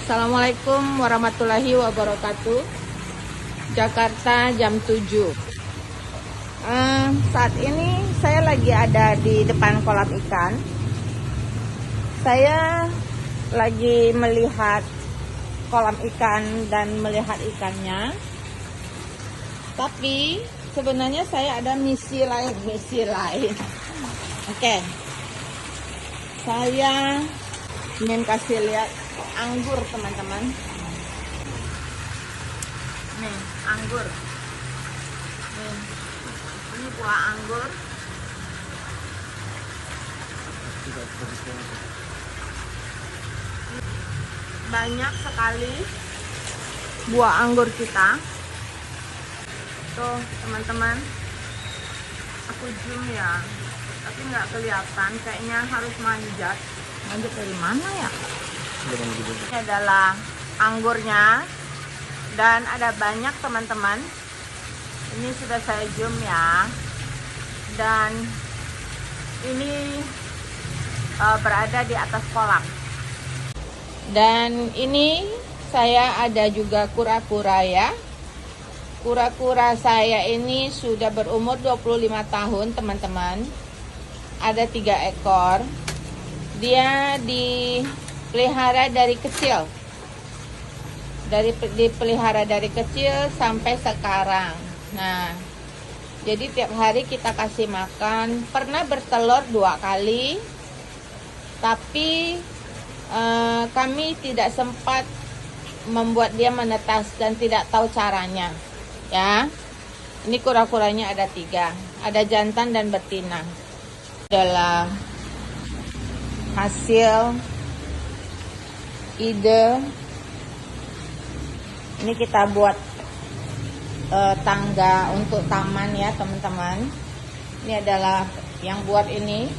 Assalamualaikum warahmatullahi wabarakatuh. Jakarta jam 7. Saat ini saya lagi ada di depan kolam ikan. Saya lagi melihat kolam ikan dan melihat ikannya. Tapi sebenarnya saya ada misi lain. Oke. Saya ingin kasih lihat anggur, teman-teman. Nih, anggur. Nih, ini buah anggur. Banyak sekali buah anggur kita. Tuh, teman-teman. Aku zoom ya, tapi nggak kelihatan. Kayaknya harus manjat. Manjat dari mana ya? Ini adalah anggurnya dan ada banyak, teman-teman. Ini sudah saya zoom ya, dan ini berada di atas kolam. Dan ini saya ada juga kura-kura ya. Kura-kura saya ini sudah berumur 25 tahun, teman-teman. Ada 3 ekor. Dia dipelihara dari kecil, dipelihara dari kecil sampai sekarang. Nah, jadi tiap hari kita kasih makan. Pernah bertelur 2 kali, tapi kami tidak sempat membuat dia menetas dan tidak tahu caranya. Ya, ini kura-kuranya ada 3, ada jantan dan betina. Adalah hasil ide. Ini kita buat tangga untuk taman ya, teman-teman. Ini adalah yang buat ini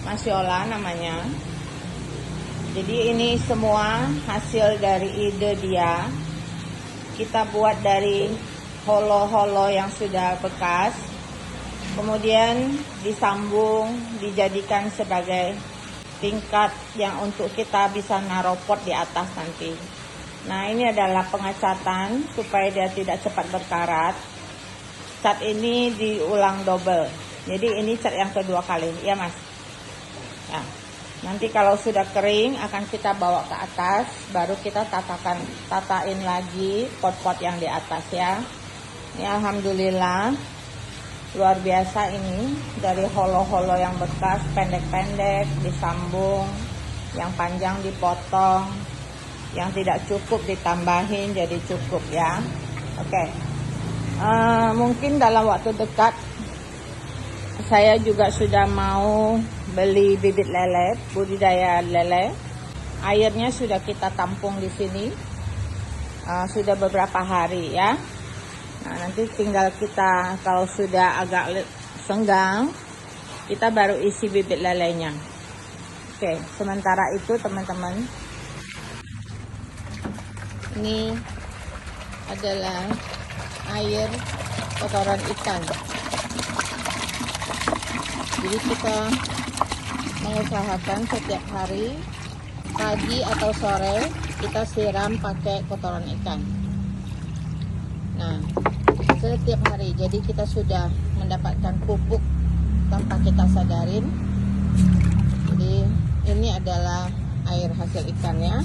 Mas Yola namanya. Jadi ini semua hasil dari ide dia. Kita buat dari holo-holo yang sudah bekas, kemudian disambung, dijadikan sebagai tingkat yang untuk kita bisa naruh pot di atas nanti. Nah, ini adalah pengecatan supaya dia tidak cepat berkarat. Cat ini diulang double. Jadi ini cat yang kedua kali, ya Mas. Nah, nanti kalau sudah kering akan kita bawa ke atas, baru kita tatain lagi pot-pot yang di atas ya. Ini alhamdulillah luar biasa ini, dari holo-holo yang bekas pendek-pendek disambung, yang panjang dipotong, yang tidak cukup ditambahin jadi cukup ya. Oke. Mungkin dalam waktu dekat saya juga sudah mau beli bibit lele, budidaya lele. Airnya sudah kita tampung di sini, sudah beberapa hari ya. Nah, nanti tinggal kita kalau sudah agak senggang, kita baru isi bibit lelenya. Oke, sementara itu teman-teman, ini adalah air kotoran ikan. Jadi kita mengusahakan setiap hari, pagi atau sore, kita siram pakai kotoran ikan. Nah, setiap hari, jadi kita sudah mendapatkan pupuk tanpa kita sadarin. Jadi ini adalah air hasil ikannya,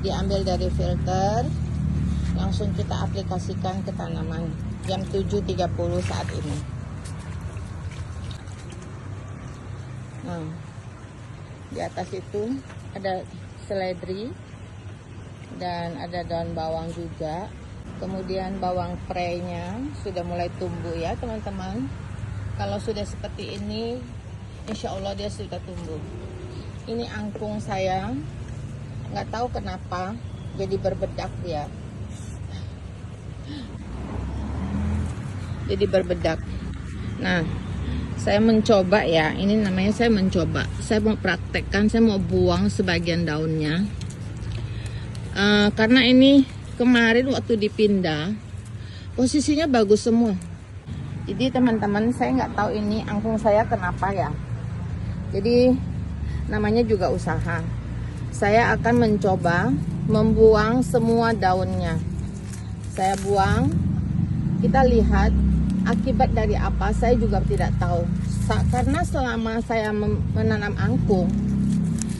diambil dari filter, langsung kita aplikasikan ke tanaman. Jam 7.30 saat ini. Nah, di atas itu ada seledri dan ada daun bawang juga. Kemudian bawang prainya sudah mulai tumbuh ya, teman-teman. Kalau sudah seperti ini, insya Allah dia sudah tumbuh. Ini angkung saya, nggak tahu kenapa jadi berbedak dia. Jadi berbedak. Nah, saya mencoba ya, ini namanya saya mencoba. Saya mau praktekkan, saya mau buang sebagian daunnya. Karena ini kemarin waktu dipindah, posisinya bagus semua. Jadi teman-teman, saya nggak tahu ini angkung saya kenapa ya. Jadi namanya juga usaha. saya akan mencoba membuang semua daunnya. Saya buang, kita lihat akibat dari apa, saya juga tidak tahu. Karena selama saya menanam angkung,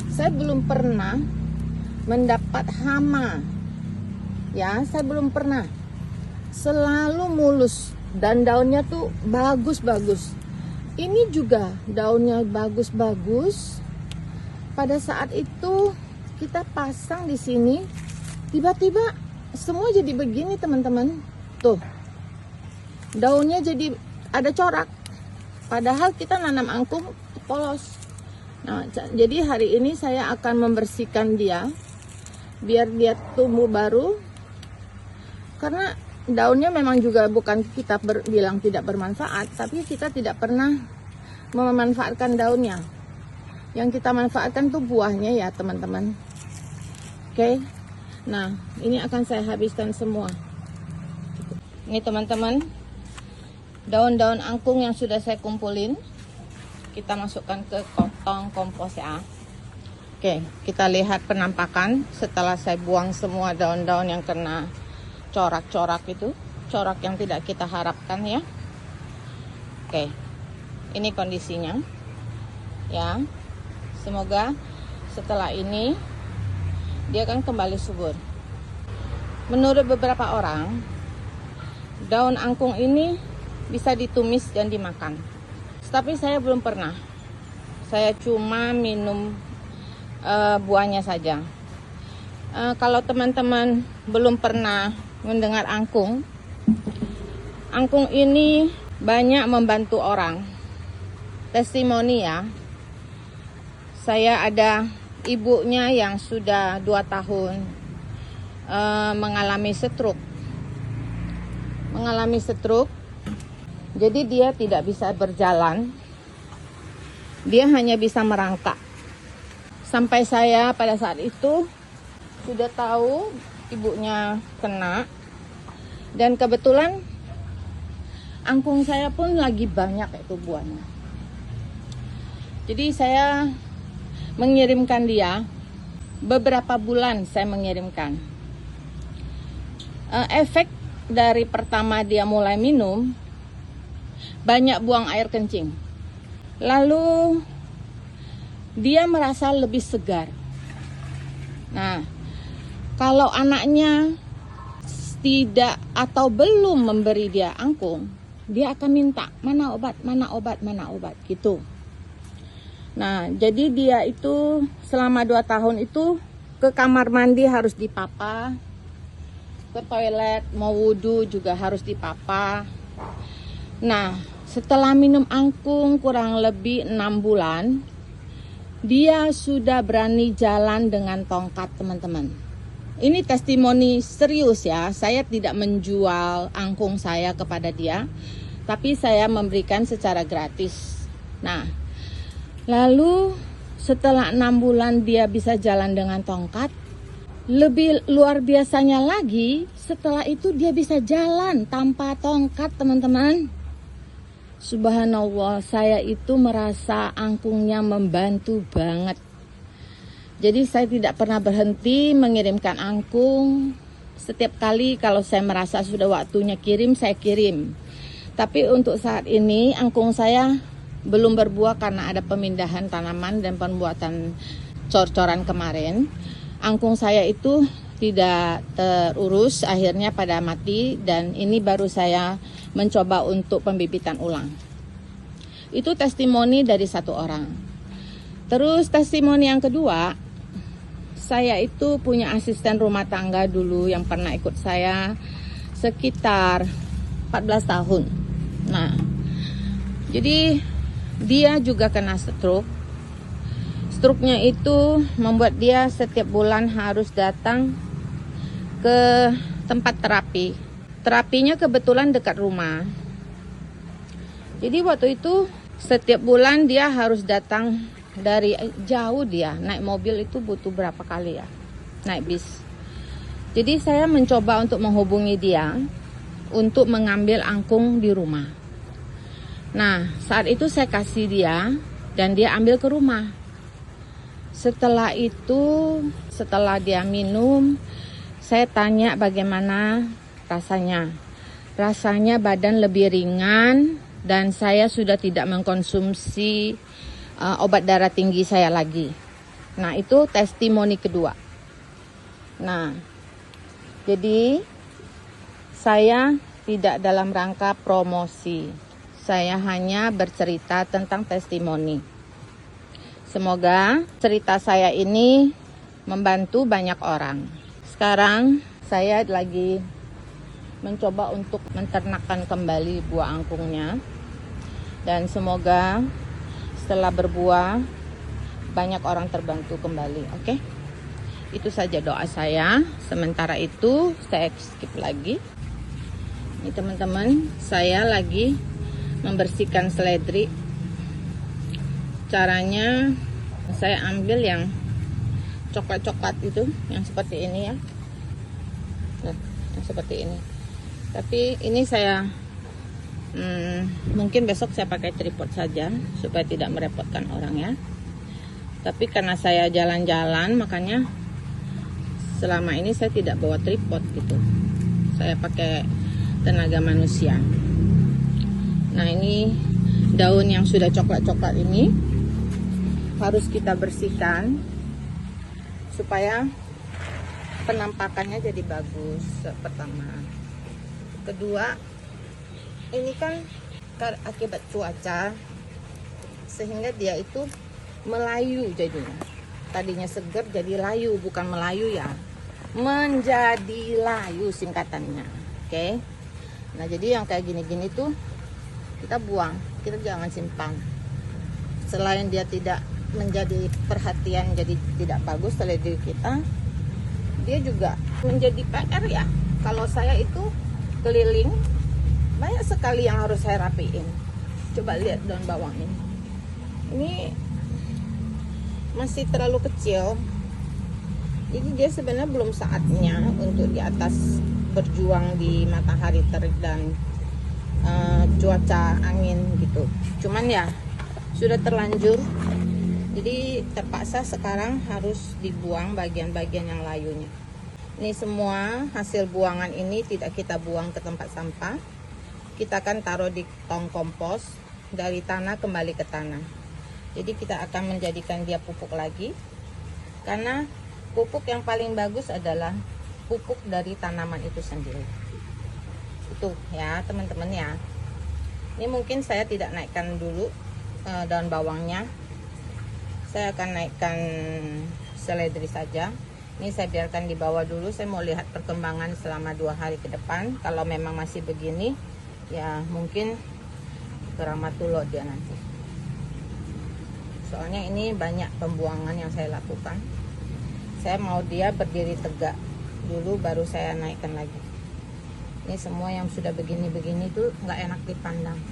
saya belum pernah mendapat hama. Ya, saya belum pernah. Selalu mulus dan daunnya tuh bagus-bagus. Ini juga daunnya bagus-bagus. Pada saat itu kita pasang di sini, tiba-tiba semua jadi begini, teman-teman. Tuh, daunnya jadi ada corak. Padahal kita nanam angkung polos. Nah, jadi hari ini saya akan membersihkan dia biar dia tumbuh baru. Karena daunnya memang juga bukan kita bilang tidak bermanfaat, tapi kita tidak pernah memanfaatkan daunnya. Yang kita manfaatkan tuh buahnya ya, teman-teman. Oke. Nah, ini akan saya habiskan semua. Ini teman-teman, daun-daun angkung yang sudah saya kumpulin, kita masukkan ke tong kompos ya. Oke, kita lihat penampakan setelah saya buang semua daun-daun yang kena corak-corak itu, corak yang tidak kita harapkan ya. Oke, ini kondisinya ya. Semoga setelah ini dia akan kembali subur. Menurut beberapa orang, daun angkung ini bisa ditumis dan dimakan, tapi saya belum pernah. Saya cuma minum buahnya saja. Kalau teman-teman belum pernah mendengar angkung ini banyak membantu orang. Testimoni ya, saya ada ibunya yang sudah 2 tahun mengalami stroke. Jadi dia tidak bisa berjalan, dia hanya bisa merangkak. Sampai saya pada saat itu sudah tahu ibunya kena, dan kebetulan angkung saya pun lagi banyak itu buahnya. Jadi saya mengirimkan dia, beberapa bulan saya mengirimkan. Efek dari pertama dia mulai minum, banyak buang air kencing. Lalu dia merasa lebih segar. Nah, kalau anaknya tidak atau belum memberi dia angkung, dia akan minta, mana obat gitu. Nah, jadi dia itu selama 2 tahun itu ke kamar mandi harus dipapa, ke toilet mau wudhu juga harus dipapa. Nah, setelah minum angkung kurang lebih 6 bulan, dia sudah berani jalan dengan tongkat, teman-teman. Ini testimoni serius ya, saya tidak menjual angkung saya kepada dia, tapi saya memberikan secara gratis. Nah, lalu setelah 6 bulan dia bisa jalan dengan tongkat, lebih luar biasanya lagi, setelah itu dia bisa jalan tanpa tongkat, teman-teman. Subhanallah, saya itu merasa angkungnya membantu banget. Jadi saya tidak pernah berhenti mengirimkan angkung. Setiap kali kalau saya merasa sudah waktunya kirim, saya kirim. Tapi untuk saat ini angkung saya belum berbuah karena ada pemindahan tanaman dan pembuatan cor-coran kemarin. Angkung saya itu tidak terurus, akhirnya pada mati, dan ini baru saya mencoba untuk pembibitan ulang. Itu testimoni dari 1 orang. Terus testimoni yang kedua, saya itu punya asisten rumah tangga dulu yang pernah ikut saya sekitar 14 tahun. Nah, jadi dia juga kena stroke. Stroke-nya itu membuat dia setiap bulan harus datang ke tempat terapi. Terapinya kebetulan dekat rumah. Jadi waktu itu setiap bulan dia harus datang dari jauh, dia naik mobil itu butuh berapa kali ya, naik bis. Jadi saya mencoba untuk menghubungi dia untuk mengambil angkung di rumah. Nah, saat itu saya kasih dia dan dia ambil ke rumah. Setelah itu, setelah dia minum, saya tanya bagaimana rasanya. Rasanya badan lebih ringan dan saya sudah tidak mengkonsumsi obat darah tinggi saya lagi. Nah, itu testimoni kedua. Nah, jadi saya tidak dalam rangka promosi. Saya hanya bercerita tentang testimoni. Semoga cerita saya ini membantu banyak orang. Sekarang saya lagi mencoba untuk menternakkan kembali buah angkungnya. Dan semoga setelah berbuah banyak orang terbantu kembali. Oke? Itu saja doa saya. Sementara itu saya skip lagi. Ini teman-teman, saya lagi membersihkan seledri. Caranya saya ambil yang coklat-coklat itu, yang seperti ini ya. Nah, yang seperti ini. Tapi ini saya mungkin besok saya pakai tripod saja supaya tidak merepotkan orang ya. Tapi karena saya jalan-jalan, makanya selama ini saya tidak bawa tripod gitu. Saya pakai tenaga manusia. Nah, ini daun yang sudah coklat-coklat ini harus kita bersihkan supaya penampakannya jadi bagus. Pertama. Kedua, ini kan akibat cuaca sehingga dia itu melayu jadinya. Tadinya segar jadi layu, bukan melayu ya. Menjadi layu singkatannya. Oke. Nah, jadi yang kayak gini-gini tuh kita buang, kita jangan simpan. Selain dia tidak menjadi perhatian, jadi tidak bagus seledri kita, dia juga menjadi PR ya. Kalau saya itu keliling, banyak sekali yang harus saya rapiin. Coba lihat daun bawang ini. Ini masih terlalu kecil. Jadi dia sebenarnya belum saatnya untuk di atas berjuang di matahari terik dan cuaca angin gitu. Cuman ya sudah terlanjur. Jadi terpaksa sekarang harus dibuang bagian-bagian yang layunya. Ini semua hasil buangan ini tidak kita buang ke tempat sampah. Kita akan taruh di tong kompos, dari tanah kembali ke tanah. Jadi kita akan menjadikan dia pupuk lagi. Karena pupuk yang paling bagus adalah pupuk dari tanaman itu sendiri. Itu ya teman-teman ya. Ini mungkin saya tidak naikkan dulu daun bawangnya. Saya akan naikkan seledri saja. Ini saya biarkan di bawah dulu. Saya mau lihat perkembangan selama 2 hari ke depan. Kalau memang masih begini, ya mungkin keramatullah dia nanti. Soalnya ini banyak pembuangan yang saya lakukan. Saya mau dia berdiri tegak dulu, baru saya naikkan lagi. Ini semua yang sudah begini-begini tuh nggak enak dipandang.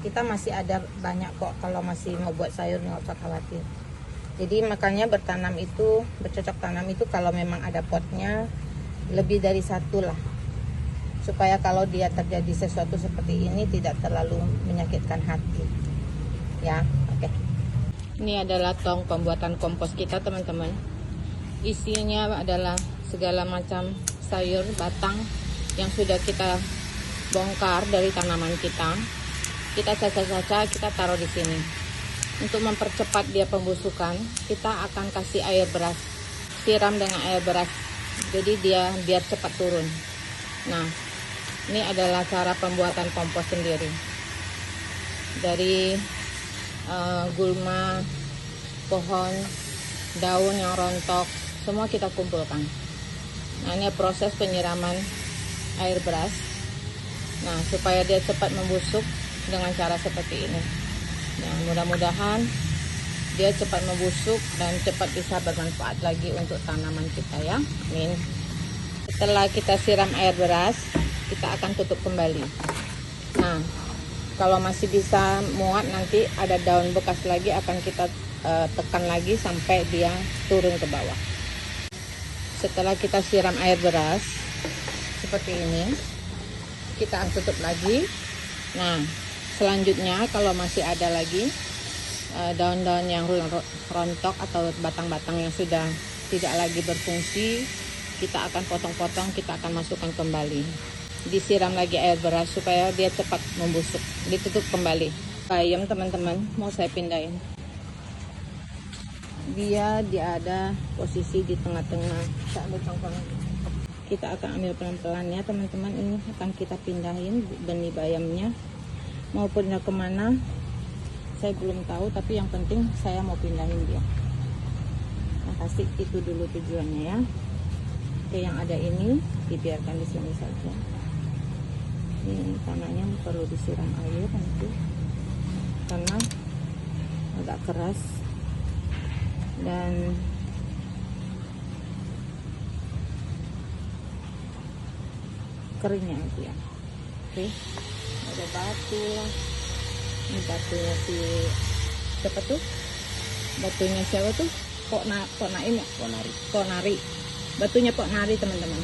Kita masih ada banyak kok, kalau masih mau buat sayur nggak usah khawatir. Jadi makanya bertanam itu, bercocok tanam itu kalau memang ada potnya lebih dari 1 lah, supaya kalau dia terjadi sesuatu seperti ini tidak terlalu menyakitkan hati ya. Oke. Ini adalah tong pembuatan kompos kita teman-teman. Isinya adalah segala macam sayur batang yang sudah kita bongkar dari tanaman kita. Kita caca-caca, kita taruh di sini. Untuk mempercepat dia pembusukan, kita akan kasih air beras, siram dengan air beras, jadi dia biar cepat turun. Nah, ini adalah cara pembuatan kompos sendiri. Dari gulma, pohon, daun yang rontok, semua kita kumpulkan. Nah, ini proses penyiraman air beras. Nah, supaya dia cepat membusuk dengan cara seperti ini. Nah, mudah-mudahan dia cepat membusuk dan cepat bisa bermanfaat lagi untuk tanaman kita ya. Amin. Setelah kita siram air beras, kita akan tutup kembali. Nah, kalau masih bisa muat, nanti ada daun bekas lagi akan kita tekan lagi sampai dia turun ke bawah. Setelah kita siram air beras seperti ini, kita tutup lagi. Nah, selanjutnya kalau masih ada lagi, daun-daun yang rontok atau batang-batang yang sudah tidak lagi berfungsi, kita akan potong-potong, kita akan masukkan kembali. Disiram lagi air beras supaya dia cepat membusuk. Ditutup kembali. Bayam teman-teman, mau saya pindahin. Dia ada posisi di tengah-tengah. Kita akan ambil pelan-pelan ya teman-teman. Ini akan kita pindahin benih bayamnya. Mau pindah kemana? Saya belum tahu, tapi yang penting saya mau pindahin dia. Nah, kasih itu dulu tujuannya ya. Oke, yang ada ini dibiarkan di sini saja. Ini tanahnya perlu disiram air nanti karena agak keras dan keringnya aja. Oke, ada batu lah. Ini batunya si siapa tuh? Batunya siapa tuh? Pok Naim ya? Pok Nari. Batunya Pok Nari teman-teman.